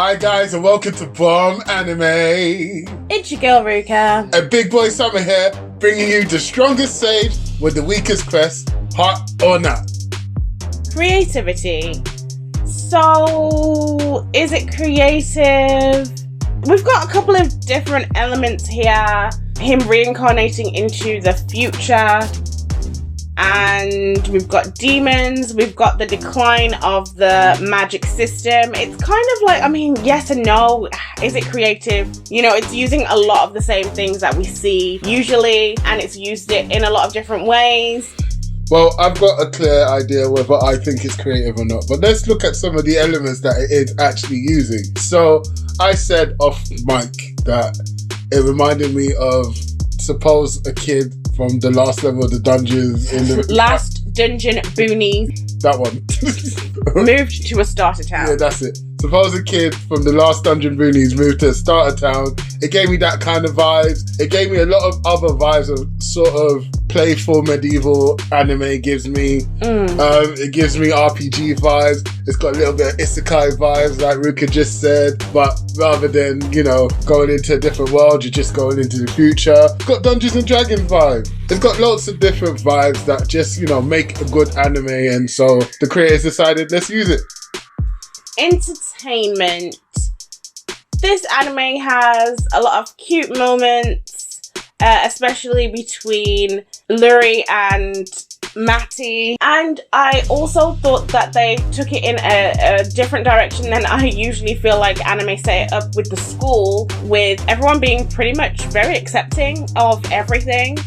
Hi guys and welcome to Bomb Anime. It's your girl Ruka. And Big Boy Summer here, bringing you the strongest sage with the weakest crest, hot or not. Creativity. So, is it creative? We've got a couple of different elements here. Him reincarnating into the future. And we've got demons, we've got the decline of the magic system. It's kind of like, yes and no. Is it creative? You know, it's using a lot of the same things that we see usually, and it's used it in a lot of different ways. Well, I've got a clear idea whether I think it's creative or not, but let's look at some of the elements that it is actually using. So, I said off mic that it reminded me of, suppose a kid from the last level of the dungeons in the last dungeon boonies. That one. Moved to a starter town. Yeah, that's it. Suppose a kid from the last dungeon boonies moved to a starter town. It gave me that kind of vibes. It gave me a lot of other vibes of sort of playful medieval anime gives me. It gives me RPG vibes. It's got a little bit of isekai vibes like Ruka just said, but rather than, going into a different world, you're just going into the future. It's got Dungeons and Dragons vibes. It's got lots of different vibes that just, make a good anime, and so the creators decided, let's use it. Entertainment. This anime has a lot of cute moments, especially between Luri and Matty, and I also thought that they took it in a different direction than I usually feel like anime set up with the school, with everyone being pretty much very accepting of everything.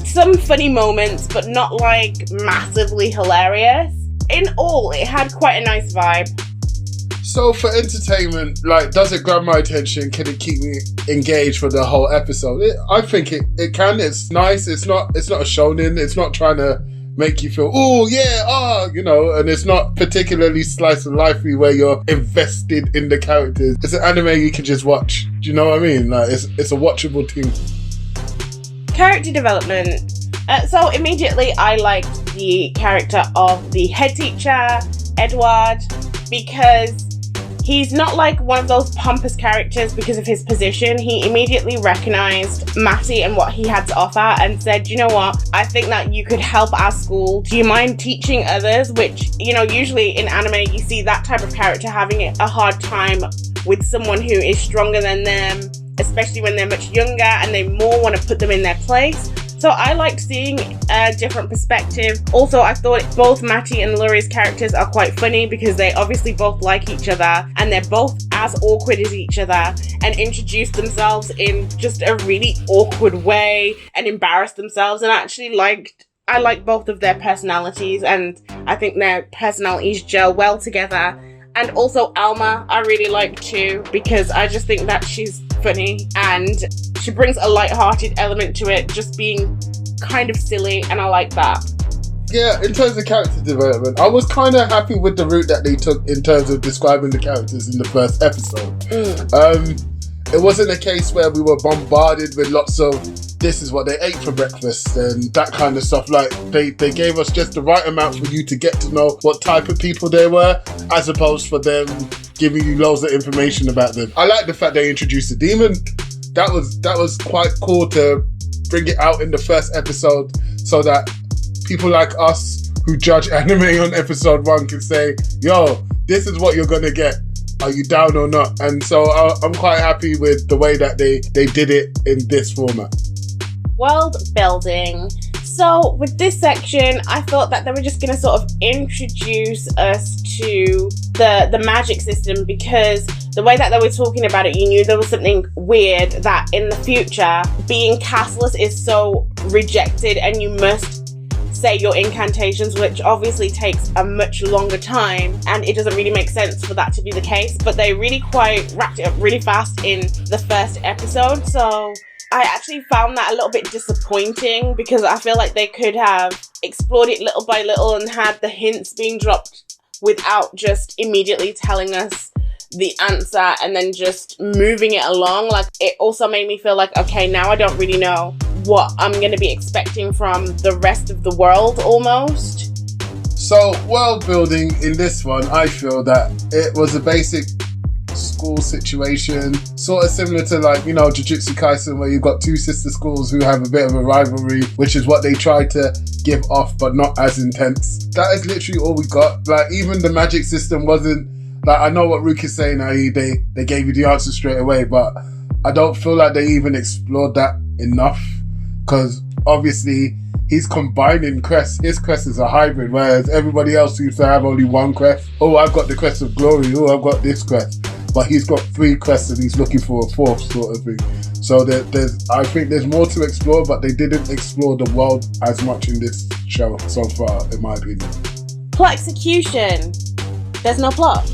Some funny moments, but not like massively hilarious. In all, it had quite a nice vibe. So for entertainment, does it grab my attention? Can it keep me engaged for the whole episode? I think it can. It's nice. It's not a shonen. It's not trying to make you feel, and it's not particularly slice of lifey where you're invested in the characters. It's an anime you can just watch. Do you know what I mean? It's a watchable thing. Character development. So immediately I liked the character of the head teacher, Edward, because he's not like one of those pompous characters because of his position. He immediately recognized Matty and what he had to offer and said, you know what, I think that you could help our school. Do you mind teaching others? Which, usually in anime you see that type of character having a hard time with someone who is stronger than them, especially when they're much younger and they more want to put them in their place. So I liked seeing a different perspective. Also, I thought both Matty and Luri's characters are quite funny because they obviously both like each other and they're both as awkward as each other and introduce themselves in just a really awkward way and embarrass themselves. And I liked both of their personalities, and I think their personalities gel well together. And also Alma, I really like too, because I just think that she's funny and she brings a light-hearted element to it, just being kind of silly, and I like that. Yeah, in terms of character development, I was kind of happy with the route that they took in terms of describing the characters in the first episode. It wasn't a case where we were bombarded with lots of this is what they ate for breakfast and that kind of stuff. They gave us just the right amount for you to get to know what type of people they were, as opposed for them giving you loads of information about them. I like the fact they introduced a demon. That was quite cool to bring it out in the first episode so that people like us who judge anime on episode 1 can say, yo, this is what you're gonna get. Are you down or not? And so I'm quite happy with the way that they did it in this format. World building. So with this section, I thought that they were just going to sort of introduce us to the magic system, because the way that they were talking about it, you knew there was something weird, that in the future, being castless is so rejected and you must say your incantations, which obviously takes a much longer time, and it doesn't really make sense for that to be the case, but they really quite wrapped it up really fast in the first episode. So I actually found that a little bit disappointing, because I feel like they could have explored it little by little and had the hints being dropped without just immediately telling us the answer and then just moving it along. It also made me feel like, okay, now I don't really know what I'm going to be expecting from the rest of the world almost. So world building in this one, I feel that it was a basic school situation, sort of similar to like, you know, Jujutsu Kaisen, where you've got two sister schools who have a bit of a rivalry, which is what they try to give off, but not as intense. That is literally all we got. Like, even the magic system wasn't, like, I know what Rook is saying, they gave you the answer straight away, but I don't feel like they even explored that enough, because obviously he's combining crests. His crest is a hybrid, whereas everybody else seems to have only one crest. Oh, I've got the crest of glory. Oh, I've got this crest. But he's got 3 crests and he's looking for a 4th sort of thing. So I think there's more to explore, but they didn't explore the world as much in this show so far, in my opinion. Plot execution. There's no plot.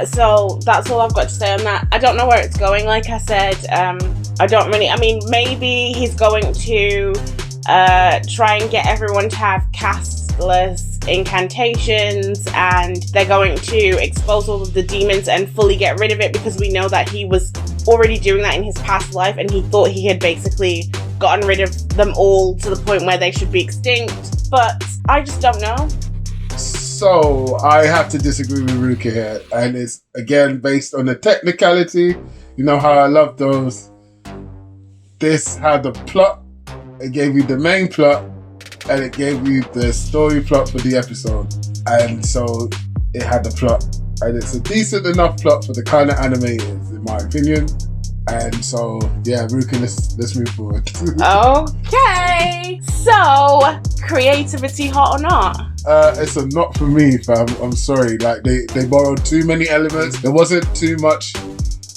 So that's all I've got to say on that. I don't know where it's going, like I said. Maybe he's going to try and get everyone to have castless incantations, and they're going to expose all of the demons and fully get rid of it, because we know that he was already doing that in his past life, and he thought he had basically gotten rid of them all to the point where they should be extinct. But I just don't know. So I have to disagree with Ruka here, and it's again based on the technicality. You know how I love those. This had the plot. It gave you the main plot, and it gave you the story plot for the episode. And so it had the plot, and it's a decent enough plot for the kind of anime it is, in my opinion. And so, yeah, Ruka, let's move forward. Okay. So, creativity hot or not? It's a not for me, fam. I'm sorry. Like, they borrowed too many elements. There wasn't too much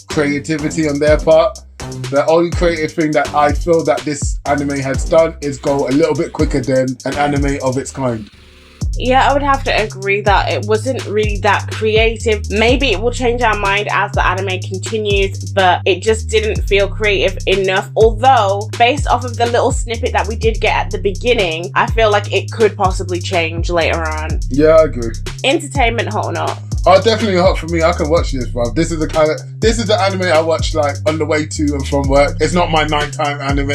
creativity on their part. The only creative thing that I feel that this anime has done is go a little bit quicker than an anime of its kind. Yeah, I would have to agree that it wasn't really that creative. Maybe it will change our mind as the anime continues, but it just didn't feel creative enough. Although, based off of the little snippet that we did get at the beginning, I feel like it could possibly change later on. Yeah, I agree. Entertainment, hot or not? Oh, definitely hot for me. I can watch this, bro. This is the anime I watch like on the way to and from work. It's not my nighttime anime.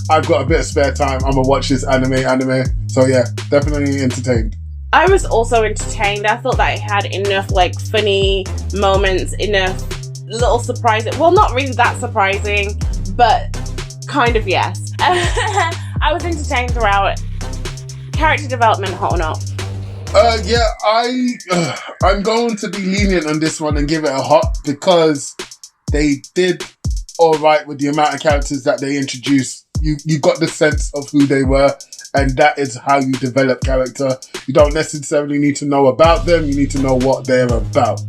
I've got a bit of spare time. I'm gonna watch this anime. So yeah, definitely entertained. I was also entertained. I thought that it had enough like funny moments, enough little surprises. Well, not really that surprising, but kind of yes. I was entertained throughout. Character development, hot or not? I'm going to be lenient on this one and give it a hot, because they did all right with the amount of characters that they introduced. You got the sense of who they were, and that is how you develop character. You don't necessarily need to know about them, you need to know what they're about.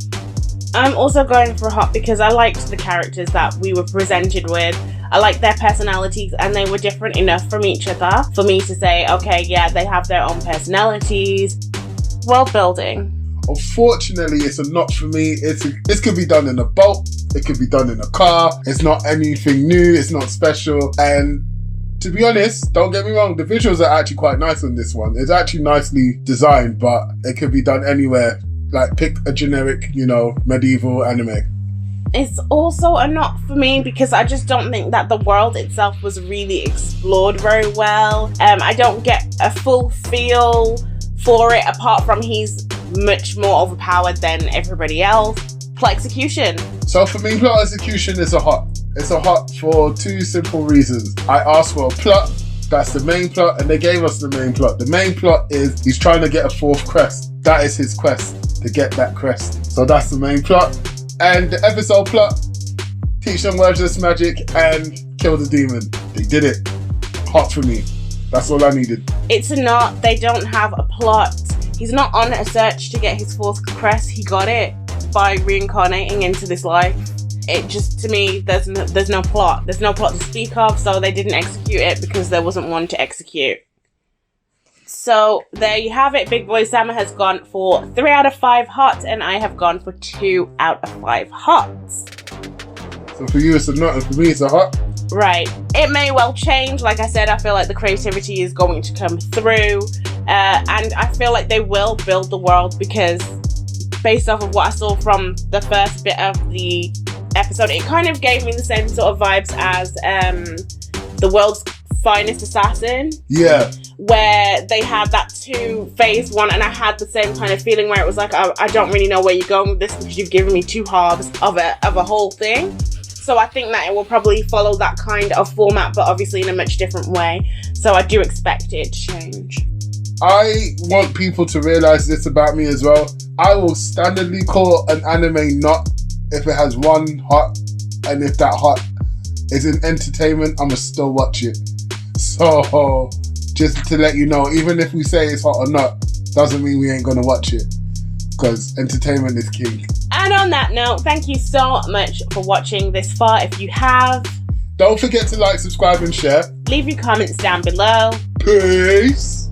I'm also going for hot because I liked the characters that we were presented with. I liked their personalities, and they were different enough from each other for me to say, okay, yeah, they have their own personalities. World building. Unfortunately, it's a not for me. This could be done in a boat. It could be done in a car. It's not anything new. It's not special. And to be honest, don't get me wrong, the visuals are actually quite nice on this one. It's actually nicely designed, but it could be done anywhere. Like, pick a generic, medieval anime. It's also a not for me because I just don't think that the world itself was really explored very well. I don't get a full feel for it, apart from he's much more overpowered than everybody else. Plot execution. So for me, plot execution is a hot. It's a hot for 2 simple reasons. I asked for a plot, that's the main plot, and they gave us the main plot. The main plot is he's trying to get a 4th crest. That is his quest, to get that crest. So that's the main plot. And the episode plot, teach them wordless magic and kill the demon. They did it. Hot for me. That's all I needed. It's a not. They don't have a plot. He's not on a search to get his 4th crest. He got it by reincarnating into this life. It just, to me, there's no plot. There's no plot to speak of, so they didn't execute it because there wasn't one to execute. So there you have it. Big Boy Sama has gone for 3 out of 5 hots, and I have gone for 2 out of 5 hots. So for you, it's a not, and for me, it's a hot? Right. It may well change. Like I said, I feel like the creativity is going to come through. And I feel like they will build the world because based off of what I saw from the first bit of the episode, it kind of gave me the same sort of vibes as the world's finest assassin. Yeah. where they had that 2-phase one, and I had the same kind of feeling where it was like, I don't really know where you're going with this because you've given me 2 halves of a whole thing. So I think that it will probably follow that kind of format, but obviously in a much different way. So I do expect it to change. I want people to realise this about me as well. I will standardly call an anime not if it has one hot, and if that hot is in entertainment, I'ma still watch it. So just to let you know, even if we say it's hot or not, doesn't mean we ain't gonna watch it, because entertainment is king. And on that note, thank you so much for watching this far. If you have, don't forget to like, subscribe and share. Leave your comments down below. Peace.